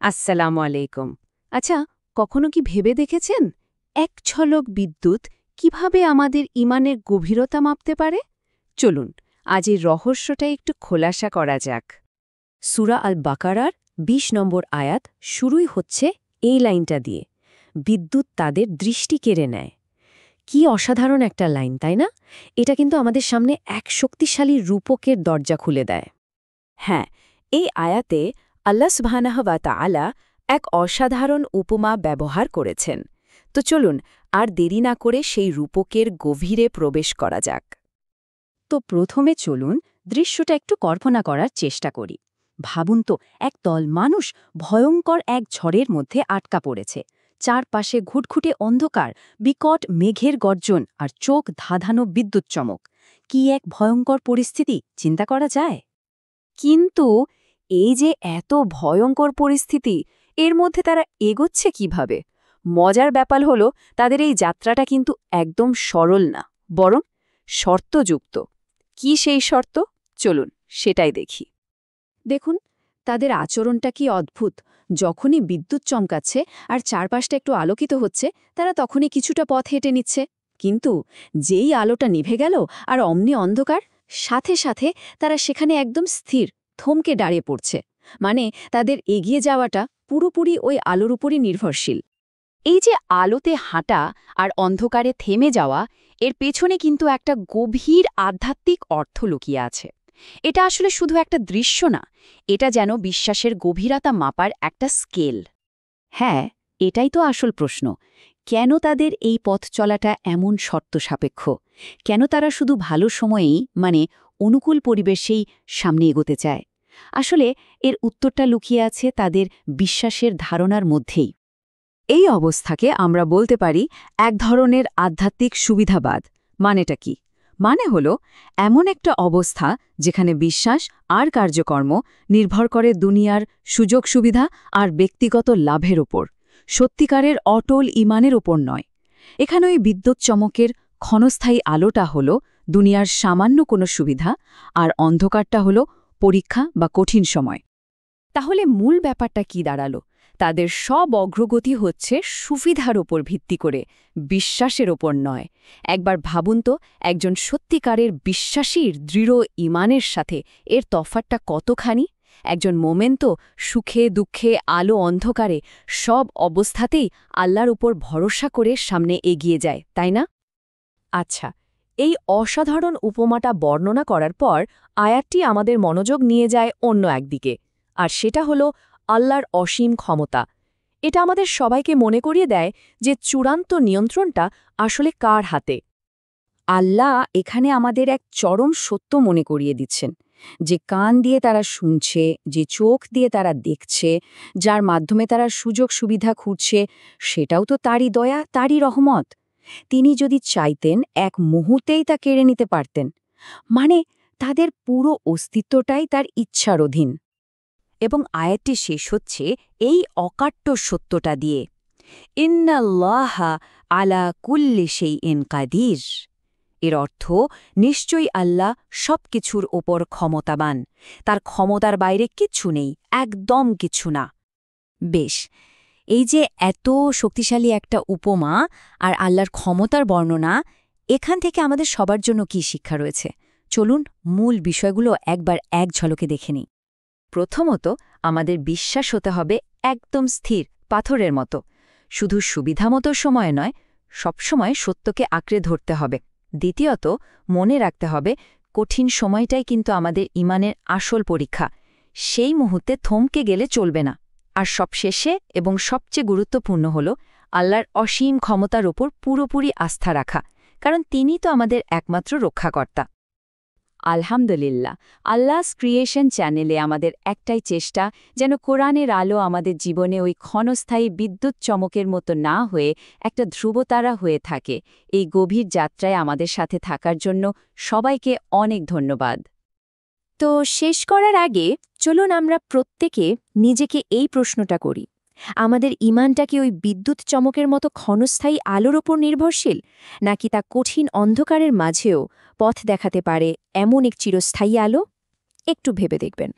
আসসালামু আলাইকুম। আচ্ছা, কখনো কি ভেবে দেখেছেন এক ঝলক বিদ্যুৎ কিভাবে আমাদের ইমানের গভীরতা মাপতে পারে? চলুন আজ এই রহস্যটা একটু খোলাসা করা যাক। সূরা আল বাকারার ২০ নম্বর আয়াত শুরুই হচ্ছে এই লাইনটা দিয়ে, বিদ্যুৎ তাদের দৃষ্টি কেড়ে নেয়। কি অসাধারণ একটা লাইন, তাই না? এটা কিন্তু আমাদের সামনে এক শক্তিশালী রূপকের দরজা খুলে দেয়। হ্যাঁ, এই আয়াতে আল্লাহ সুবহানাহু ওয়া তাআলা এক অসাধারণ উপমা ব্যবহার করেছেন। তো চলুন আর দেরি না করে সেই রূপকের গভীরে প্রবেশ করা যাক। তো প্রথমে চলুন দৃশ্যটা একটু কল্পনা করার চেষ্টা করি। ভাবুন তো, এক দল মানুষ ভয়ঙ্কর এক ঝড়ের মধ্যে আটকা পড়েছে। চারপাশে ঘুটঘুটে অন্ধকার, বিকট মেঘের গর্জন আর চোখ ধাঁধানো বিদ্যুৎ চমক। কি এক ভয়ঙ্কর পরিস্থিতি, চিন্তা করা যায়? কিন্তু এই যে এত ভয়ঙ্কর পরিস্থিতি, এর মধ্যে তারা এগোচ্ছে কিভাবে? মজার ব্যাপার হলো তাদের এই যাত্রাটা কিন্তু একদম সরল না, বরং শর্তযুক্ত। কি সেই শর্ত? চলুন সেটাই দেখি। দেখুন, তাদের আচরণটা কি অদ্ভুত। যখনই বিদ্যুৎ চমকাচ্ছে আর চারপাশটা একটু আলোকিত হচ্ছে, তারা তখনই কিছুটা পথ হেঁটে নিচ্ছে। কিন্তু যেই আলোটা নিভে গেল আর অমনি অন্ধকার, সাথে সাথে তারা সেখানে একদম স্থির, থমকে দাঁড়িয়ে পড়ছে। মানে তাদের এগিয়ে যাওয়াটা পুরোপুরি ওই আলোর উপরই নির্ভরশীল। এই যে আলোতে হাঁটা আর অন্ধকারে থেমে যাওয়া, এর পেছনে কিন্তু একটা গভীর আধ্যাত্মিক অর্থ লুকিয়ে আছে। এটা আসলে শুধু একটা দৃশ্য না, এটা যেন বিশ্বাসের গভীরতা মাপার একটা স্কেল। হ্যাঁ, এটাই তো আসল প্রশ্ন। কেন তাদের এই পথ চলাটা এমন শর্ত সাপেক্ষ? কেন তারা শুধু ভালো সময়েই, মানে অনুকূল পরিবেশেই সামনে এগোতে চায়? আসলে এর উত্তরটা লুকিয়ে আছে তাদের বিশ্বাসের ধারণার মধ্যেই। এই অবস্থাকে আমরা বলতে পারি এক ধরনের আধ্যাত্মিক সুবিধাবাদ। মানেটা কি? মানে হলো এমন একটা অবস্থা যেখানে বিশ্বাস আর কার্যকর্ম নির্ভর করে দুনিয়ার সুযোগ সুবিধা আর ব্যক্তিগত লাভের ওপর, সত্যিকারের অটল ইমানের ওপর নয়। এখানে ওই বিদ্যুৎ চমকের ক্ষণস্থায়ী আলোটা হলো দুনিয়ার সামান্য কোনো সুবিধা, আর অন্ধকারটা হলো পরীক্ষা বা কঠিন সময়। তাহলে মূল ব্যাপারটা কি দাঁড়ালো? তাদের সব অগ্রগতি হচ্ছে সুবিধার ওপর ভিত্তি করে, বিশ্বাসের ওপর নয়। একবার ভাবুন তো, একজন সত্যিকারের বিশ্বাসীর দৃঢ় ইমানের সাথে এর তফাৎটা কতখানি। একজন মোমেন তো সুখে দুঃখে আলো অন্ধকারে সব অবস্থাতেই আল্লাহর উপর ভরসা করে সামনে এগিয়ে যায়, তাই না? আচ্ছা, এই অসাধারণ উপমাটা বর্ণনা করার পর আয়াতটি আমাদের মনোযোগ নিয়ে যায় অন্য একদিকে, আর সেটা হলো আল্লাহর অসীম ক্ষমতা। এটা আমাদের সবাইকে মনে করিয়ে দেয় যে চূড়ান্ত নিয়ন্ত্রণটা আসলে কার হাতে। আল্লাহ এখানে আমাদের এক চরম সত্য মনে করিয়ে দিচ্ছেন, যে কান দিয়ে তারা শুনছে, যে চোখ দিয়ে তারা দেখছে, যার মাধ্যমে তারা সুযোগ সুবিধা খুঁজছে, সেটাও তো তারই দয়া, তারই রহমত। তিনি যদি চাইতেন এক মুহূর্তেই তা কেড়ে নিতে পারতেন। মানে তাদের পুরো অস্তিত্বটাই তার ইচ্ছার অধীন। এবং আয়াতটি শেষ হচ্ছে এই অকাট্য সত্যটা দিয়ে, ইন্নাল্লাহা আলা কুল্লি শাইইন কাদির। এর অর্থ, নিশ্চয়ই আল্লাহ সবকিছুর ওপর ক্ষমতাবান, তার ক্ষমতার বাইরে কিচ্ছু নেই, একদম কিছু না। বেশ, এই যে এত শক্তিশালী একটা উপমা আর আল্লাহর ক্ষমতার বর্ণনা, এখান থেকে আমাদের সবার জন্য কি শিক্ষা রয়েছে? চলুন মূল বিষয়গুলো একবার এক ঝলকে দেখে নিই। প্রথমত, আমাদের বিশ্বাস হতে হবে একদম স্থির, পাথরের মতো। শুধু সুবিধামতো সময় নয়, সবসময় সত্যকে আঁকড়ে ধরতে হবে। দ্বিতীয়ত, মনে রাখতে হবে কঠিন সময়টাই কিন্তু আমাদের ইমানের আসল পরীক্ষা। সেই মুহূর্তে থমকে গেলে চলবে না। আর সবশেষে এবং সবচেয়ে গুরুত্বপূর্ণ হল আল্লাহর অসীম ক্ষমতার ওপর পুরোপুরি আস্থা রাখা, কারণ তিনি তো আমাদের একমাত্র রক্ষাকর্তা। আলহামদুলিল্লাহ, আল্লাহস ক্রিয়েশন চ্যানেলে আমাদের একটাই চেষ্টা, যেন কোরআনের আলো আমাদের জীবনে ওই ক্ষণস্থায়ী বিদ্যুৎ চমকের মতো না হয়ে একটা ধ্রুবতারা হয়ে থাকে। এই গভীর যাত্রায় আমাদের সাথে থাকার জন্য সবাইকে অনেক ধন্যবাদ। তো শেষ করার আগে চলুন আমরা প্রত্যেকে নিজেকে এই প্রশ্নটা করি, আমাদের ইমানটা কি ওই বিদ্যুৎ চমকের মতো ক্ষণস্থায়ী আলোর ওপর নির্ভরশীল, নাকি তা কঠিন অন্ধকারের মাঝেও পথ দেখাতে পারে এমন এক চিরস্থায়ী আলো? একটু ভেবে দেখবেন।